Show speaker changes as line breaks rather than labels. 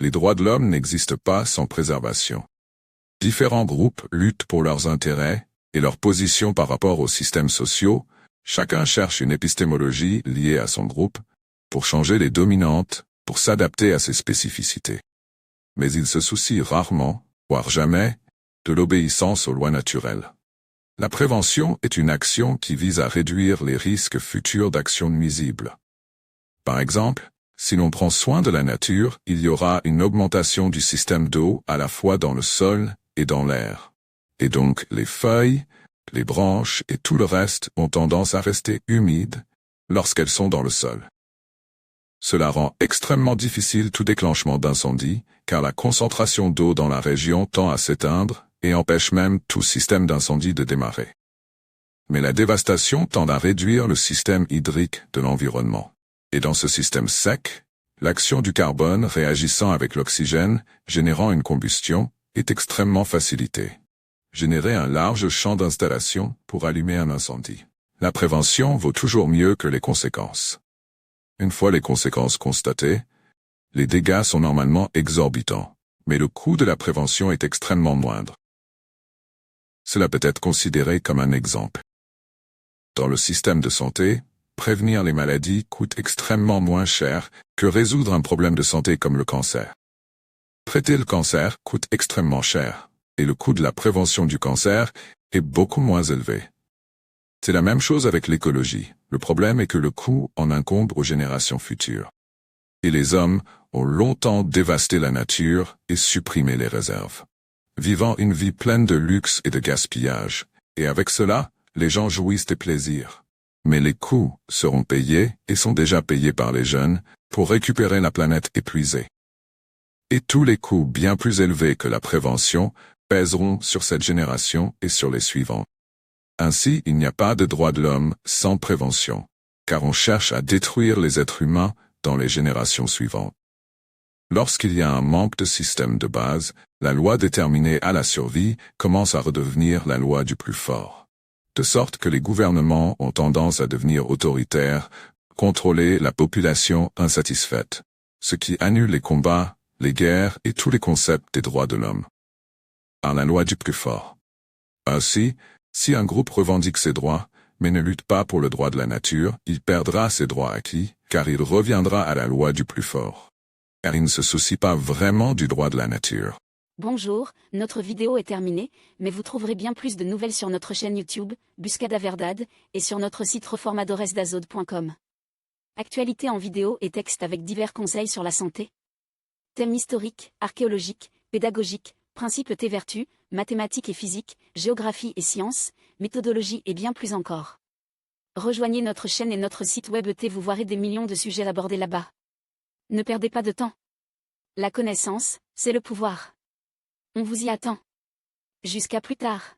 Les droits de l'homme n'existent pas sans préservation. Différents groupes luttent pour leurs intérêts et leurs positions par rapport aux systèmes sociaux. Chacun cherche une épistémologie liée à son groupe pour changer les dominantes, pour s'adapter à ses spécificités. Mais ils se soucient rarement, voire jamais, de l'obéissance aux lois naturelles. La prévention est une action qui vise à réduire les risques futurs d'actions nuisibles. Par exemple, si l'on prend soin de la nature, il y aura une augmentation du système d'eau à la fois dans le sol et dans l'air. Et donc les feuilles, les branches et tout le reste ont tendance à rester humides lorsqu'elles sont dans le sol. Cela rend extrêmement difficile tout déclenchement d'incendie, car la concentration d'eau dans la région tend à s'éteindre et empêche même tout système d'incendie de démarrer. Mais la dévastation tend à réduire le système hydrique de l'environnement. Et dans ce système sec, l'action du carbone réagissant avec l'oxygène, générant une combustion, est extrêmement facilitée. Générer un large champ d'installation pour allumer un incendie. La prévention vaut toujours mieux que les conséquences. Une fois les conséquences constatées, les dégâts sont normalement exorbitants, mais le coût de la prévention est extrêmement moindre. Cela peut être considéré comme un exemple. Dans le système de santé, prévenir les maladies coûte extrêmement moins cher que résoudre un problème de santé comme le cancer. Traiter le cancer coûte extrêmement cher, et le coût de la prévention du cancer est beaucoup moins élevé. C'est la même chose avec l'écologie. Le problème est que le coût en incombe aux générations futures. Et les hommes ont longtemps dévasté la nature et supprimé les réserves. Vivant une vie pleine de luxe et de gaspillage, et avec cela, les gens jouissent des plaisirs. Mais les coûts seront payés et sont déjà payés par les jeunes pour récupérer la planète épuisée. Et tous les coûts bien plus élevés que la prévention pèseront sur cette génération et sur les suivantes. Ainsi, il n'y a pas de droit de l'homme sans prévention, car on cherche à détruire les êtres humains dans les générations suivantes. Lorsqu'il y a un manque de système de base, la loi déterminée à la survie commence à redevenir la loi du plus fort. De sorte que les gouvernements ont tendance à devenir autoritaires, contrôler la population insatisfaite, ce qui annule les combats, les guerres et tous les concepts des droits de l'homme. À la loi du plus fort. Ainsi, si un groupe revendique ses droits, mais ne lutte pas pour le droit de la nature, il perdra ses droits acquis, car il reviendra à la loi du plus fort. Car il ne se soucie pas vraiment du droit de la nature.
Bonjour, notre vidéo est terminée, mais vous trouverez bien plus de nouvelles sur notre chaîne YouTube, Buscada Verdad, et sur notre site reformadoresdazode.com. Actualité en vidéo et texte avec divers conseils sur la santé. Thèmes historiques, archéologiques, pédagogiques, principes et vertus, mathématiques et physique, géographie et sciences, méthodologie et bien plus encore. Rejoignez notre chaîne et notre site web vous verrez des millions de sujets abordés là-bas. Ne perdez pas de temps. La connaissance, c'est le pouvoir. On vous y attend. Jusqu'à plus tard.